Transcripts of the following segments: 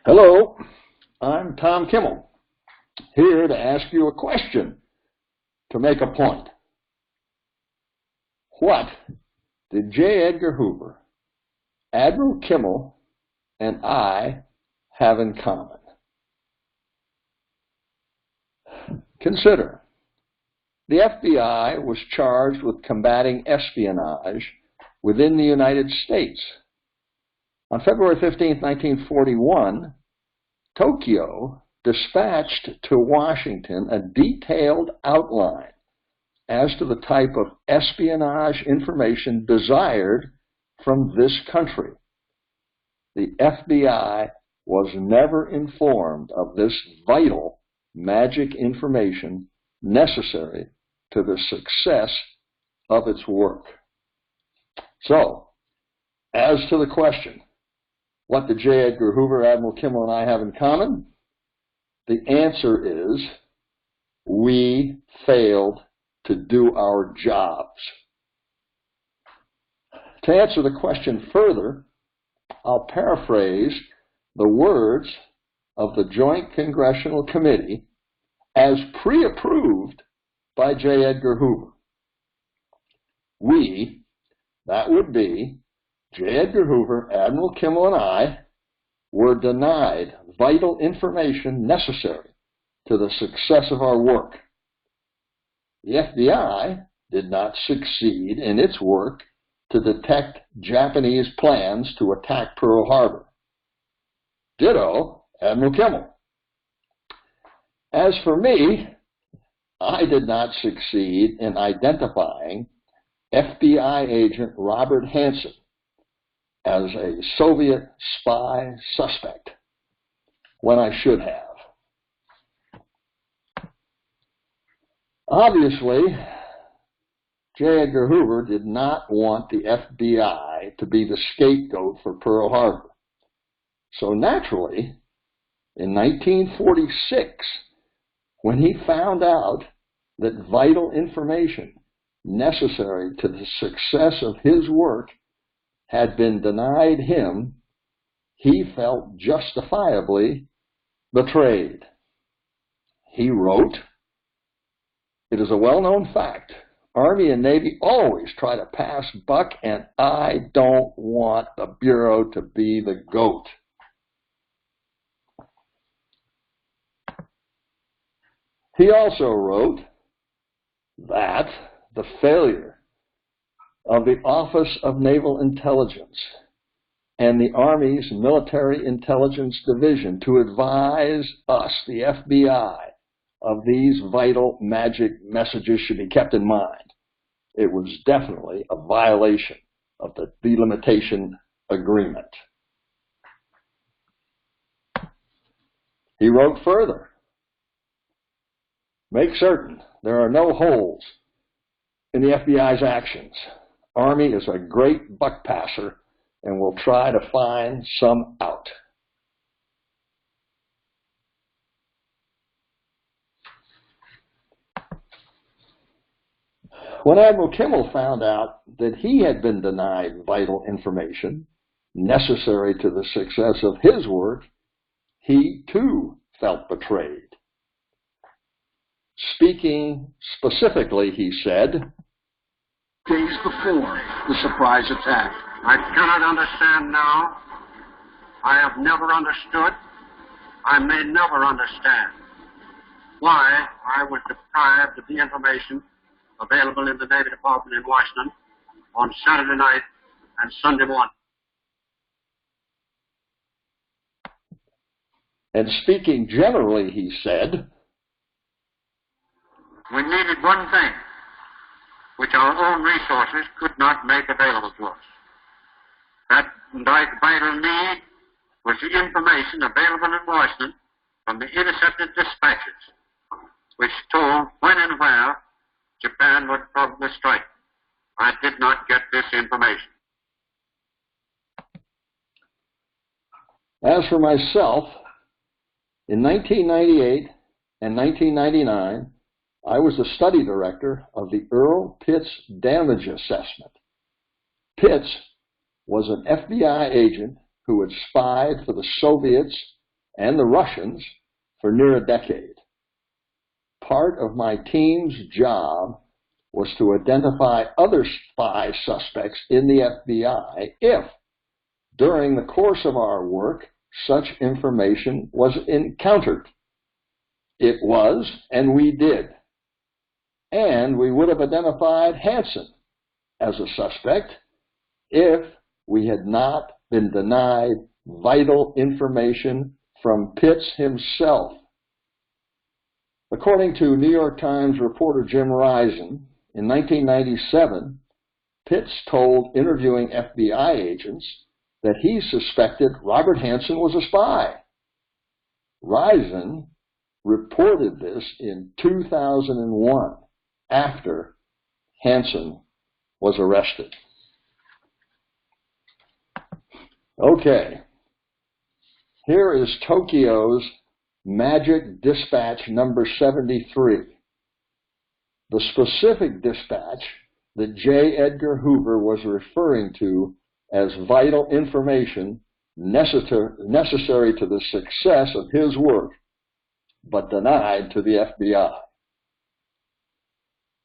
Hello, I'm Tom Kimmel, here to ask you a question to make a point. What did J. Edgar Hoover, Admiral Kimmel, and I have in common? Consider, the FBI was charged with combating espionage within the United States. On February 15, 1941, Tokyo dispatched to Washington a detailed outline as to the type of espionage information desired from this country. The FBI was never informed of this vital magic information necessary to the success of its work. So, as to the question, what did J. Edgar Hoover, Admiral Kimmel, and I have in common? The answer is, we failed to do our jobs. To answer the question further, I'll paraphrase the words of the Joint Congressional Committee as pre-approved by J. Edgar Hoover. We, that would be J. Edgar Hoover, Admiral Kimmel, and I, were denied vital information necessary to the success of our work. The FBI did not succeed in its work to detect Japanese plans to attack Pearl Harbor. Ditto, Admiral Kimmel. As for me, I did not succeed in identifying FBI agent Robert Hansen as a Soviet spy suspect when I should have. Obviously, J. Edgar Hoover did not want the FBI to be the scapegoat for Pearl Harbor. So naturally, in 1946, when he found out that vital information necessary to the success of his work had been denied him, he felt justifiably betrayed. He wrote, "It is a well-known fact, Army and Navy always try to pass buck, and I don't want the Bureau to be the goat." He also wrote that the failure of the Office of Naval Intelligence and the Army's Military Intelligence Division to advise us, the FBI, of these vital magic messages should be kept in mind. It was definitely a violation of the delimitation agreement. He wrote further, "Make certain there are no holes in the FBI's actions. Army is a great buck passer and will try to find some out." When Admiral Kimmel found out that he had been denied vital information necessary to the success of his work, he too felt betrayed. Speaking specifically, he said, "Days before the surprise attack, I cannot understand now. I have never understood. I may never understand why I was deprived of the information available in the Navy Department in Washington on Saturday night and Sunday morning." And speaking generally, he said, "We needed one thing, which our own resources could not make available to us. That vital need was the information available in Washington from the intercepted dispatches, which told when and where Japan would probably strike. I did not get this information." As for myself, in 1998 and 1999, I was the study director of the Earl Pitts Damage Assessment. Pitts was an FBI agent who had spied for the Soviets and the Russians for near a decade. Part of my team's job was to identify other spy suspects in the FBI if, during the course of our work, such information was encountered. It was, and we did. And we would have identified Hansen as a suspect if we had not been denied vital information from Pitts himself. According to New York Times reporter Jim Risen, in 1997, Pitts told interviewing FBI agents that he suspected Robert Hansen was a spy. Risen reported this in 2001 after Hansen was arrested. Okay, here is Tokyo's Magic Dispatch number 73. The specific dispatch that J. Edgar Hoover was referring to as vital information necessary to the success of his work, but denied to the FBI.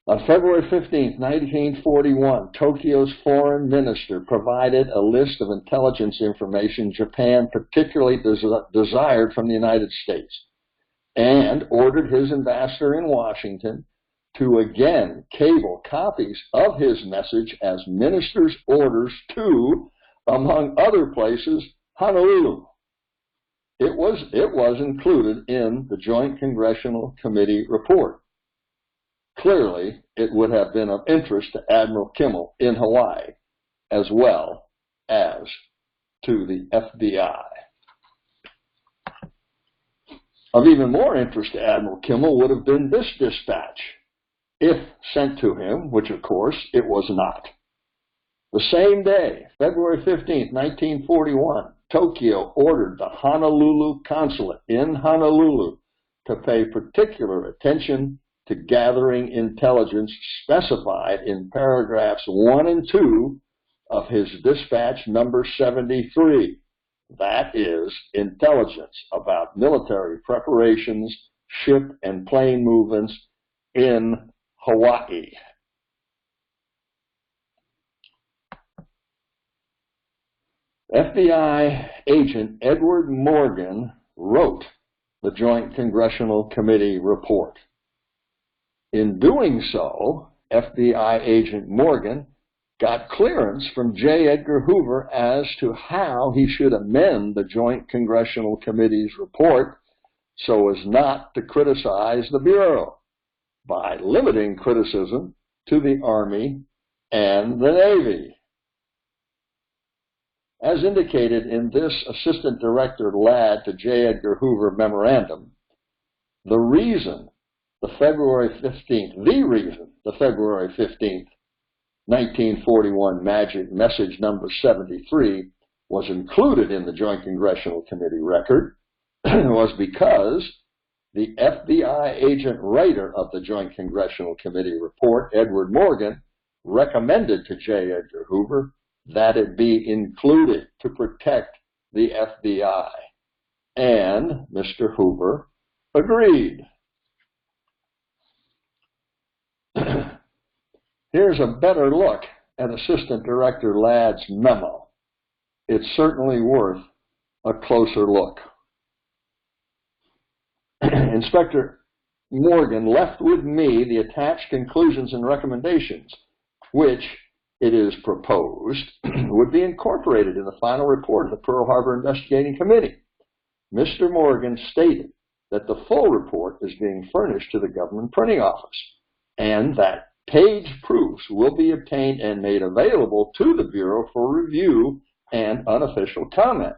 On February 15, 1941, Tokyo's foreign minister provided a list of intelligence information Japan particularly desired from the United States and ordered his ambassador in Washington to again cable copies of his message as minister's orders to, among other places, Honolulu. It was included in the Joint Congressional Committee report. Clearly, it would have been of interest to Admiral Kimmel in Hawaii, as well as to the FBI. Of even more interest to Admiral Kimmel would have been this dispatch, if sent to him, which of course it was not. The same day, February 15, 1941, Tokyo ordered the Honolulu consulate in Honolulu to pay particular attention to gathering intelligence specified in paragraphs 1 and 2 of his dispatch number 73. That is, intelligence about military preparations, ship and plane movements in Hawaii. FBI agent Edward Morgan wrote the Joint Congressional Committee report. In doing so, FBI agent Morgan got clearance from J. Edgar Hoover as to how he should amend the Joint Congressional Committee's report so as not to criticize the Bureau by limiting criticism to the Army and the Navy. As indicated in this Assistant Director Ladd to J. Edgar Hoover memorandum, the reason the February 15th, 1941 Magic Message number 73 was included in the Joint Congressional Committee record was because the FBI agent writer of the Joint Congressional Committee report, Edward Morgan, recommended to J. Edgar Hoover that it be included to protect the FBI. And Mr. Hoover agreed. Here's a better look at Assistant Director Ladd's memo. It's certainly worth a closer look. Inspector Morgan left with me the attached conclusions and recommendations, which it is proposed would be incorporated in the final report of the Pearl Harbor Investigating Committee. Mr. Morgan stated that the full report is being furnished to the government printing office and that page proofs will be obtained and made available to the Bureau for review and unofficial comment.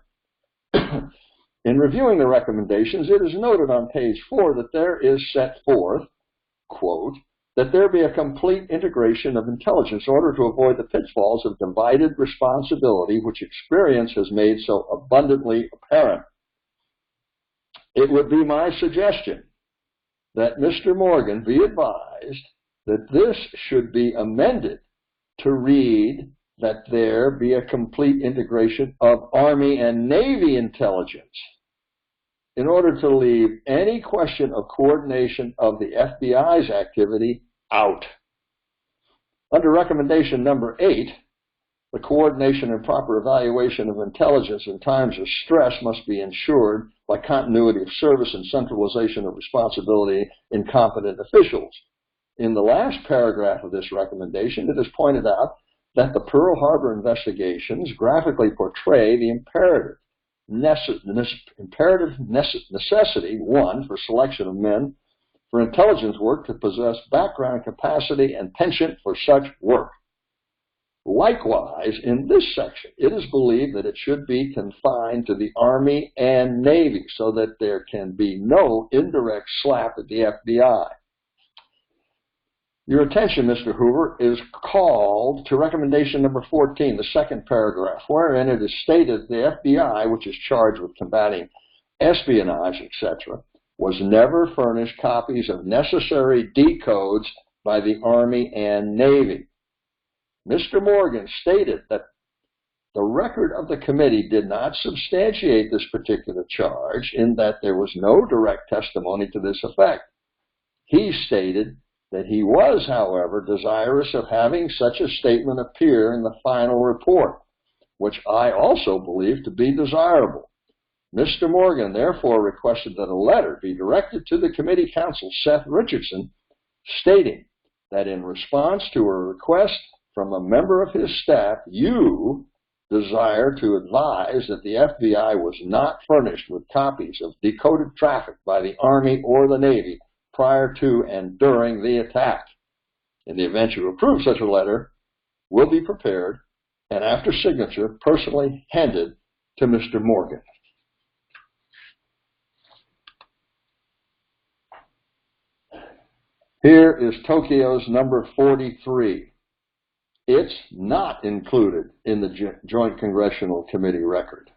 In reviewing the recommendations, it is noted on page 4 that there is set forth, quote, that there be a complete integration of intelligence in order to avoid the pitfalls of divided responsibility which experience has made so abundantly apparent. It would be my suggestion that Mr. Morgan be advised that this should be amended to read that there be a complete integration of Army and Navy intelligence. in order to leave any question of coordination of the FBI's activity out. Under recommendation number 8, the coordination and proper evaluation of intelligence in times of stress must be ensured by continuity of service and centralization of responsibility in competent officials. In the last paragraph of this recommendation, it is pointed out that the Pearl Harbor investigations graphically portray the imperative necessity, one, for selection of men for intelligence work to possess background capacity and penchant for such work. Likewise, in this section, it is believed that it should be confined to the Army and Navy so that there can be no indirect slap at the FBI. Your attention, Mr. Hoover, is called to recommendation number 14, the second paragraph, wherein it is stated the FBI, which is charged with combating espionage, etc., was never furnished copies of necessary decodes by the Army and Navy. Mr. Morgan stated that the record of the committee did not substantiate this particular charge in that there was no direct testimony to this effect. He stated that he was, however, desirous of having such a statement appear in the final report, which I also believe to be desirable. Mr. Morgan therefore requested that a letter be directed to the committee counsel, Seth Richardson, stating that in response to a request from a member of his staff, you desire to advise that the FBI was not furnished with copies of decoded traffic by the Army or the Navy prior to and during the attack. In the event you approve such a letter, will be prepared and after signature personally handed to Mr. Morgan. Here is Tokyo's number 43. It's not included in the Joint Congressional Committee record.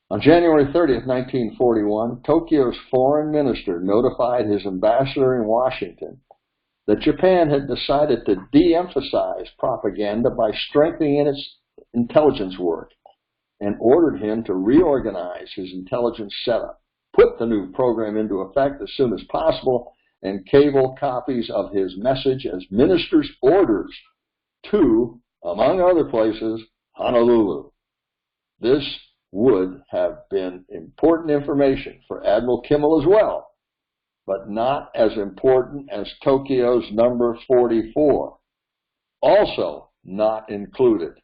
On January 30th, 1941, Tokyo's foreign minister notified his ambassador in Washington that Japan had decided to de-emphasize propaganda by strengthening its intelligence work and ordered him to reorganize his intelligence setup, put the new program into effect as soon as possible, and cable copies of his message as minister's orders to, among other places, Honolulu. This would have been important information for Admiral Kimmel as well, but not as important as Tokyo's number 44, also not included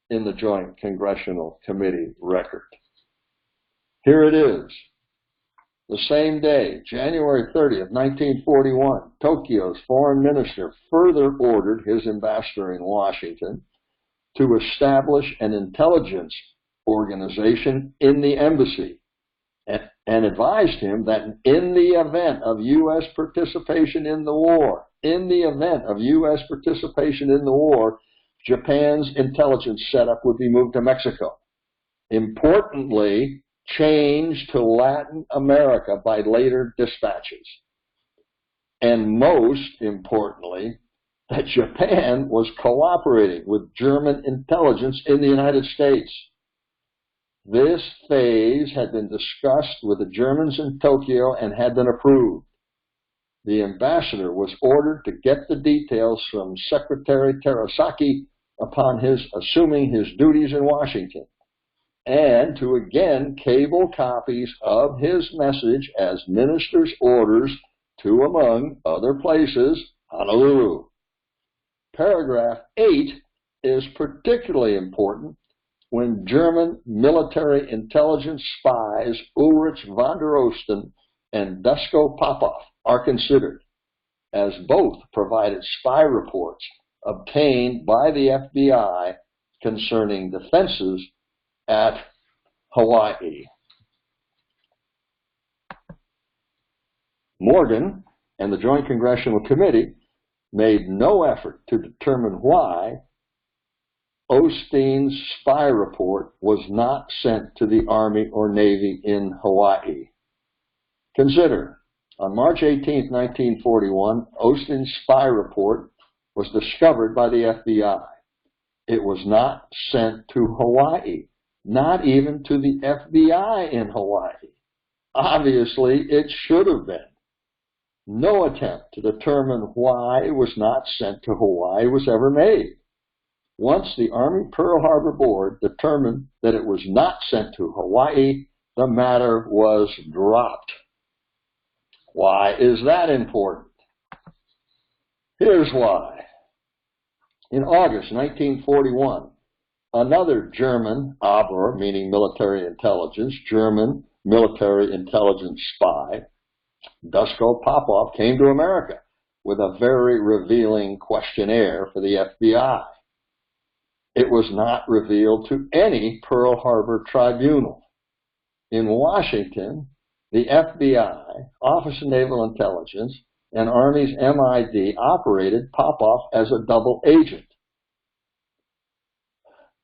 in the Joint Congressional Committee record. Here it is. The same day, January 30th, 1941, Tokyo's foreign minister further ordered his ambassador in Washington to establish an intelligence organization in the embassy and advised him that in the event of U.S. participation in the war, Japan's intelligence setup would be moved to Mexico. Importantly, changed to Latin America by later dispatches. And most importantly, that Japan was cooperating with German intelligence in the United States. This phase had been discussed with the Germans in Tokyo and had been approved. The ambassador was ordered to get the details from Secretary Terasaki upon his assuming his duties in Washington, and to again cable copies of his message as minister's orders to, among other places, Honolulu. Paragraph 8 is particularly important when German military intelligence spies Ulrich von der Osten and Dusko Popov are considered, as both provided spy reports obtained by the FBI concerning defenses at Hawaii. Morgan and the Joint Congressional Committee made no effort to determine why Osteen's spy report was not sent to the Army or Navy in Hawaii. Consider, on March 18, 1941, Osteen's spy report was discovered by the FBI. It was not sent to Hawaii, not even to the FBI in Hawaii. Obviously, it should have been. No attempt to determine why it was not sent to Hawaii was ever made. Once the Army Pearl Harbor Board determined that it was not sent to Hawaii, the matter was dropped. Why is that important? Here's why. In August 1941, another German, Aber, meaning military intelligence, German military intelligence spy, Dusko Popov, came to America with a very revealing questionnaire for the FBI. It was not revealed to any Pearl Harbor tribunal. In Washington, the FBI, Office of Naval Intelligence, and Army's MID operated Popov as a double agent.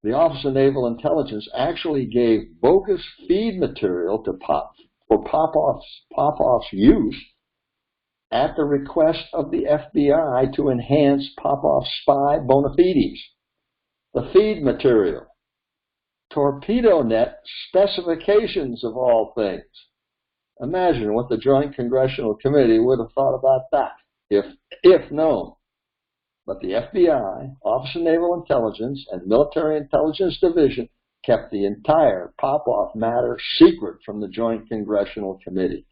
The Office of Naval Intelligence actually gave bogus feed material to for Popov's use at the request of the FBI to enhance Popov's spy bona fides. The feed material, torpedo net specifications of all things. Imagine what the Joint Congressional Committee would have thought about that, if known. But the FBI, Office of Naval Intelligence, and Military Intelligence Division kept the entire Popov matter secret from the Joint Congressional Committee.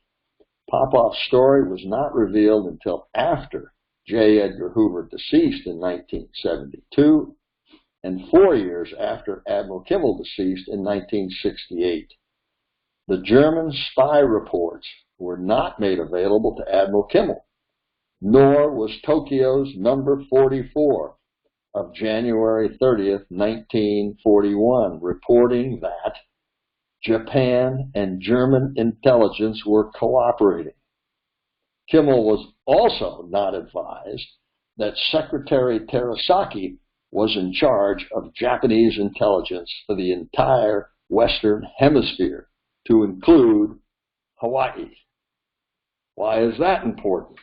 Popov's story was not revealed until after J. Edgar Hoover deceased in 1972, and 4 years after Admiral Kimmel deceased in 1968. The German spy reports were not made available to Admiral Kimmel, nor was Tokyo's number 44 of January 30th, 1941, reporting that Japan and German intelligence were cooperating. Kimmel was also not advised that Secretary Terasaki was in charge of Japanese intelligence for the entire Western Hemisphere, to include Hawaii. Why is that important?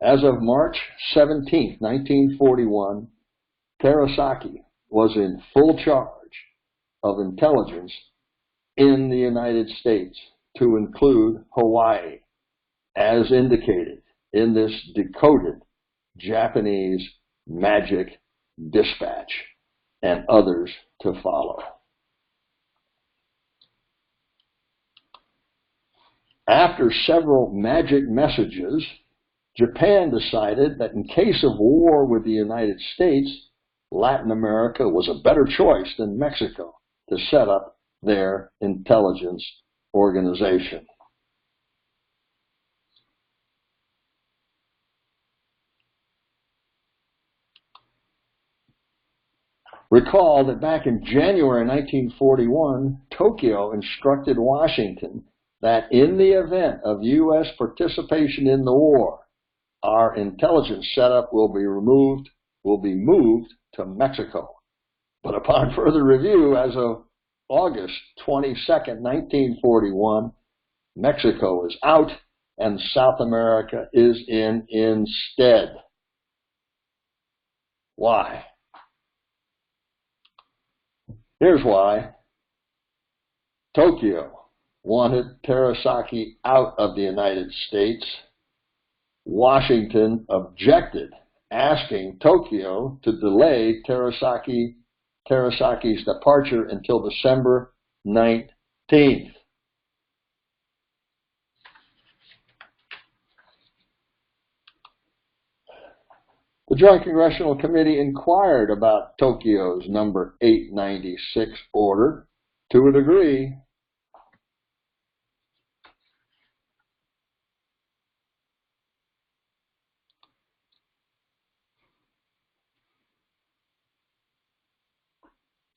As of March 17, 1941, Terasaki was in full charge of intelligence in the United States, to include Hawaii, as indicated in this decoded Japanese magic dispatch, and others to follow. After several magic messages, Japan decided that in case of war with the United States, Latin America was a better choice than Mexico to set up their intelligence organization. Recall that back in January 1941, Tokyo instructed Washington that in the event of U.S. participation in the war, our intelligence setup will be moved to Mexico. But upon further review, as of August 22nd, 1941, Mexico is out and South America is in instead. Why? Here's why. Tokyo wanted Terasaki out of the United States. Washington objected, asking Tokyo to delay Terasaki's departure until December 19th. The Joint Congressional Committee inquired about Tokyo's number 896 order to a degree.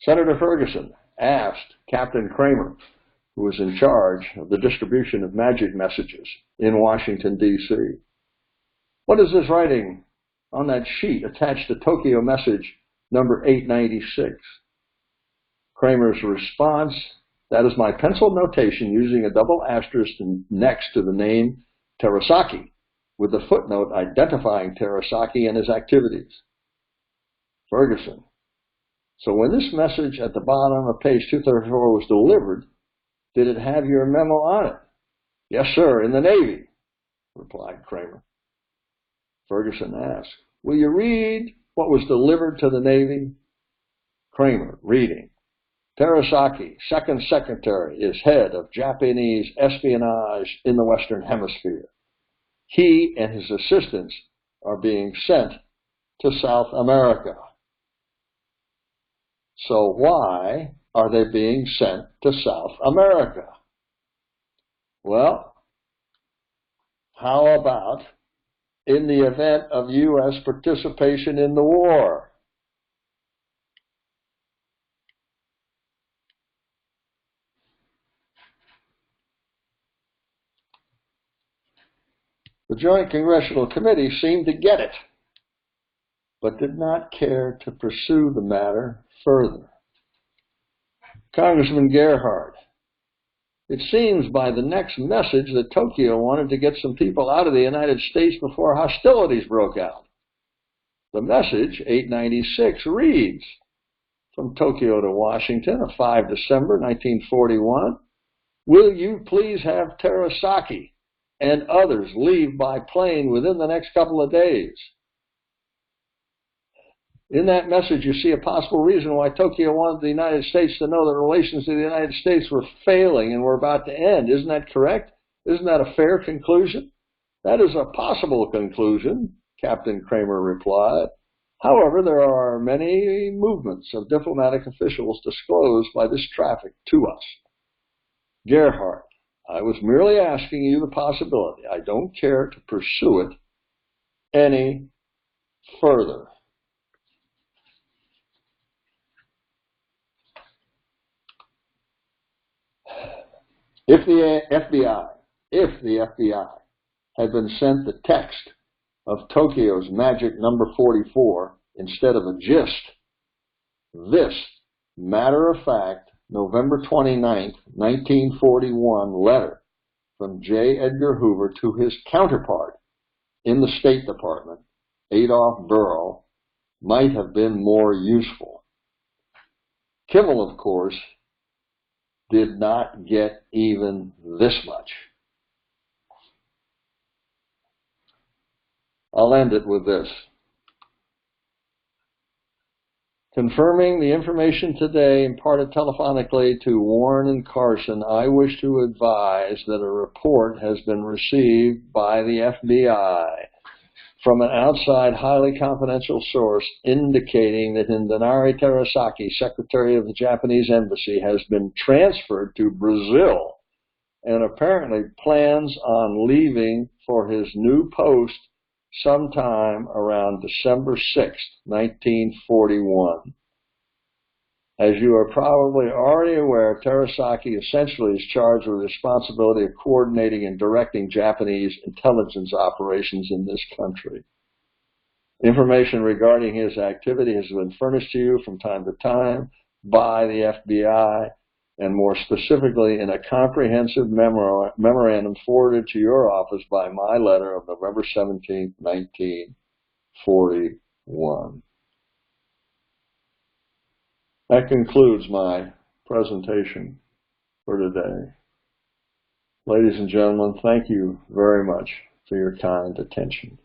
Senator Ferguson asked Captain Kramer, who was in charge of the distribution of magic messages in Washington, D.C., "What is this writing on that sheet attached to Tokyo message number 896? Kramer's response, "That is my pencil notation using a double asterisk next to the name Terasaki, with the footnote identifying Terasaki and his activities." Ferguson, "So when this message at the bottom of page 234 was delivered, Did it have your memo on it? Yes, sir, in the Navy, replied Kramer. Ferguson asked, will you read what was delivered to the Navy? Kramer, reading. Terasaki, Second Secretary, is head of Japanese espionage in the Western Hemisphere. He and his assistants are being sent to South America. So why are they being sent to South America? Well, how about in the event of U.S. participation in the war? The Joint Congressional Committee seemed to get it, but did not care to pursue the matter further. Congressman Gerhardt, it seems by the next message that Tokyo wanted to get some people out of the United States before hostilities broke out. The message, 896, reads, from Tokyo to Washington of 5 December 1941, will you please have Terasaki and others leave by plane within the next couple of days? In that message, you see a possible reason why Tokyo wanted the United States to know that relations to the United States were failing and were about to end. Isn't that correct? Isn't that a fair conclusion? That is a possible conclusion, Captain Kramer replied. However, there are many movements of diplomatic officials disclosed by this traffic to us. Gerhardt, I was merely asking you the possibility. I don't care to pursue it any further. If the FBI had been sent the text of Tokyo's magic number 44 instead of a gist, this matter-of-fact November 29, 1941 letter from J. Edgar Hoover to his counterpart in the State Department, Adolph Burrow, might have been more useful. Kimmel, of course, did not get even this much. I'll end it with this. Confirming the information today imparted telephonically to Warren and Carson, I wish to advise that a report has been received by the FBI from an outside highly confidential source indicating that Hindenari Terasaki, Secretary of the Japanese Embassy, has been transferred to Brazil and apparently plans on leaving for his new post sometime around December 6, 1941. As you are probably already aware, Terasaki essentially is charged with the responsibility of coordinating and directing Japanese intelligence operations in this country. Information regarding his activity has been furnished to you from time to time by the FBI, and more specifically in a comprehensive memorandum forwarded to your office by my letter of November 17, 1941. That concludes my presentation for today. Ladies and gentlemen, thank you very much for your kind attention.